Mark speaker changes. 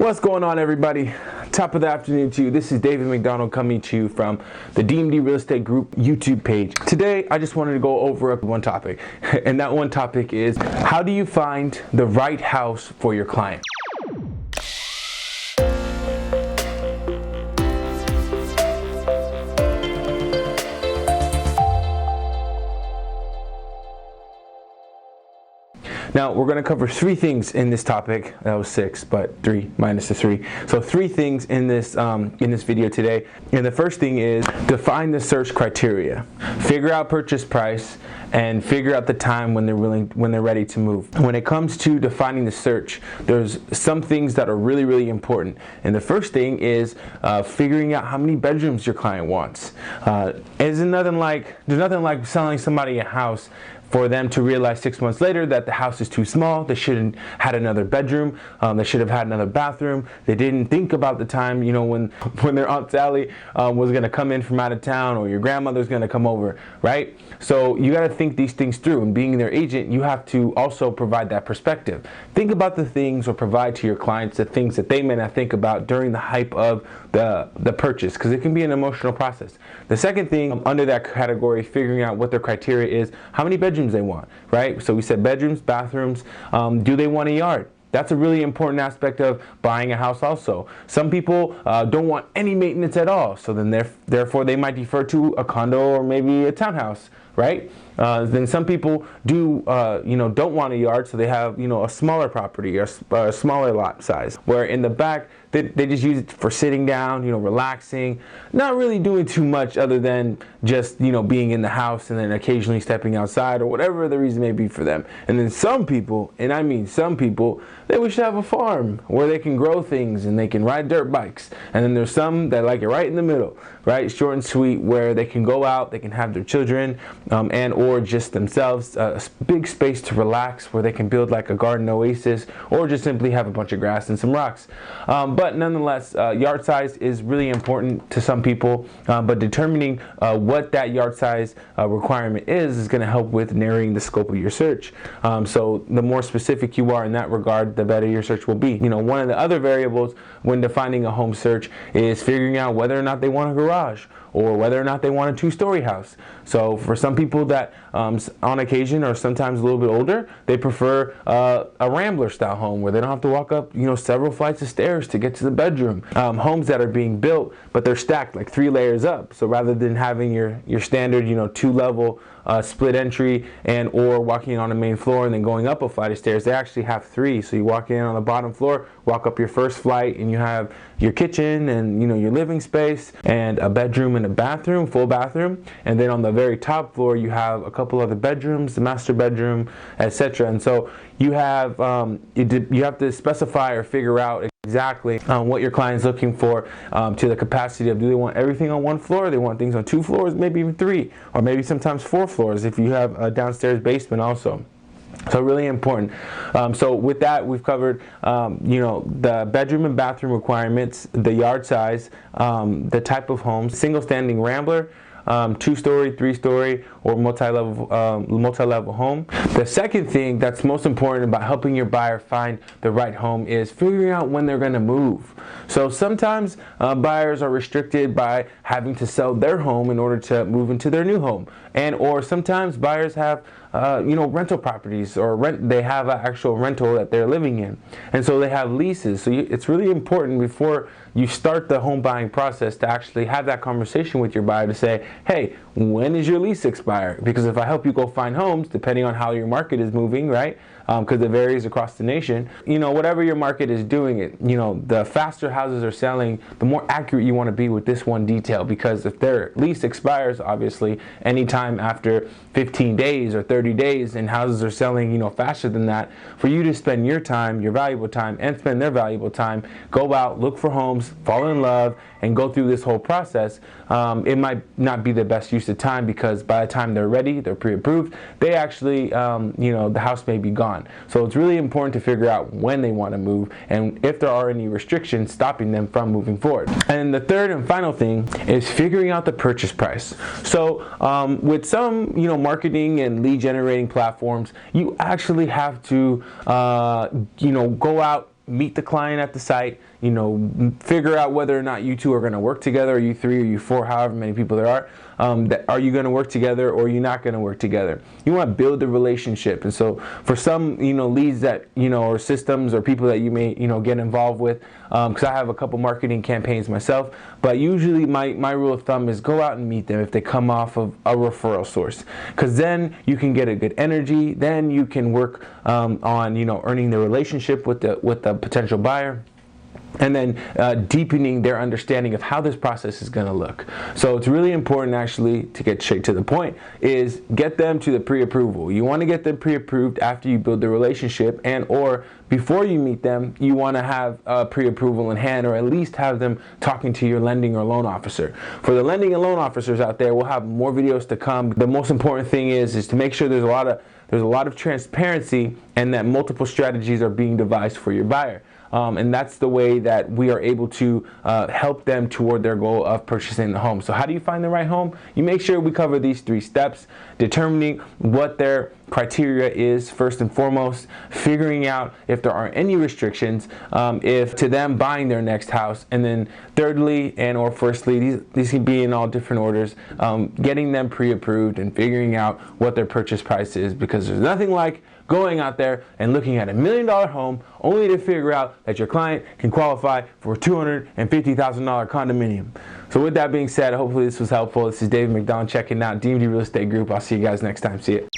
Speaker 1: What's going on, everybody? Top of the afternoon to you. This is David McDonald coming to you from the DMD Real Estate Group YouTube page. Today, I just wanted to go over one topic, and that one topic is how do you find the right house for your client? Now, we're going to cover three things in this topic. That was six, but three minus the three. So three things in this video today. And the first thing is define the search criteria. Figure out purchase price and figure out the time when they're ready to move. When it comes to defining the search, there's some things that are really, really important. And the first thing is figuring out how many bedrooms your client wants. There's nothing like selling somebody a house for them to realize 6 months later that the house is too small. They shouldn't had another bedroom. They should have had another bathroom. They didn't think about the time, when their Aunt Sally was going to come in from out of town, or your grandmother's going to come over, right? So you got to think these things through. And being their agent, you have to also provide that perspective. Think about the things, or provide to your clients the things that they may not think about during the hype of the purchase, because it can be an emotional process. The second thing under that category, figuring out what their criteria is, how many bedrooms they want, right? So we said bedrooms, bathrooms. Do they want a yard? That's a really important aspect of buying a house also. Some people don't want any maintenance at all, so then therefore they might defer to a condo or maybe a townhouse, right? Then some people don't want a yard, so they have a smaller property or a smaller lot size, where in the back they just use it for sitting down, relaxing, not really doing too much other than just being in the house and then occasionally stepping outside or whatever the reason may be for them. And then some people, and I mean some people, they wish to have a farm where they can grow things and they can ride dirt bikes. And then there's some that like it right in the middle, right? Short and sweet, where they can go out, they can have their children and or just themselves, a big space to relax where they can build like a garden oasis, or just simply have a bunch of grass and some rocks. But nonetheless, yard size is really important to some people, but determining what that yard size requirement is going to help with narrowing the scope of your search. So the more specific you are in that regard, the better your search will be. One of the other variables when defining a home search is figuring out whether or not they want a garage, or whether or not they want a two-story house. So for some people that on occasion, or sometimes a little bit older, they prefer a Rambler style home where they don't have to walk up several flights of stairs to get to the bedroom. Homes that are being built but they're stacked like 3 layers up, so rather than having your standard 2-level split entry and or walking on the main floor and then going up a flight of stairs, they actually have 3. So you walk in on the bottom floor, walk up your first flight, and you have your kitchen and your living space and a bedroom and a bathroom, full bathroom. And then on the very top floor you have a couple other bedrooms, the master bedroom, etc. And so you have to specify or figure out exactly what your client's looking for, to the capacity of, do they want everything on 1 floor? They want things on 2 floors, maybe even 3, or maybe sometimes 4 floors if you have a downstairs basement also. So really important. So with that, we've covered the bedroom and bathroom requirements, the yard size, the type of home, single standing Rambler, 2-story, 3-story, or multi-level home. The second thing that's most important about helping your buyer find the right home is figuring out when they're going to move. So sometimes buyers are restricted by having to sell their home in order to move into their new home, or sometimes buyers have rental properties, or they have an actual rental that they're living in, and so they have leases. So it's really important before you start the home buying process to actually have that conversation with your buyer to say, hey, when is your lease expire? Because if I help you go find homes, depending on how your market is moving, right? Because it varies across the nation. Whatever your market is doing it, the faster houses are selling, the more accurate you want to be with this one detail. Because if their lease expires, obviously, anytime after 15 days or 30 days, and houses are selling, faster than that, for you to spend your time, your valuable time, and spend their valuable time, go out, look for homes, fall in love, and go through this whole process, it might not be the best use of time, because by the time they're ready, they're pre-approved, they actually, the house may be gone. So it's really important to figure out when they want to move, and if there are any restrictions stopping them from moving forward. And the third and final thing is figuring out the purchase price. So with some, marketing and lead generating platforms, you actually have to, go out meet the client at the site, figure out whether or not you two are going to work together, or you three, or you four, however many people there are. Are you going to work together, or are you not going to work together? You want to build the relationship. And so for some, leads that, or systems or people that you may, get involved with, because I have a couple marketing campaigns myself, but usually my rule of thumb is go out and meet them if they come off of a referral source, because then you can get a good energy. Then you can work on, earning the relationship with the potential buyer, and then deepening their understanding of how this process is going to look. So it's really important, actually, to get straight to the point, is get them to the pre-approval. You want to get them pre-approved after you build the relationship, and or before you meet them, you want to have pre-approval in hand, or at least have them talking to your lending or loan officer. For the lending and loan officers out there, we'll have more videos to come. The most important thing is to make sure there's a lot of transparency, and that multiple strategies are being devised for your buyer. And that's the way that we are able to help them toward their goal of purchasing the home. So how do you find the right home? You make sure we cover these 3 steps: determining what their criteria is first and foremost, figuring out if there are any restrictions if to them buying their next house, and then thirdly and or firstly, these can be in all different orders, getting them pre-approved and figuring out what their purchase price is, because there's nothing like going out there and looking at $1 million home only to figure out that your client can qualify for a $250,000 condominium. So with that being said, hopefully this was helpful. This is David McDonald checking out DMD Real Estate Group. I'll see you guys next time. See ya.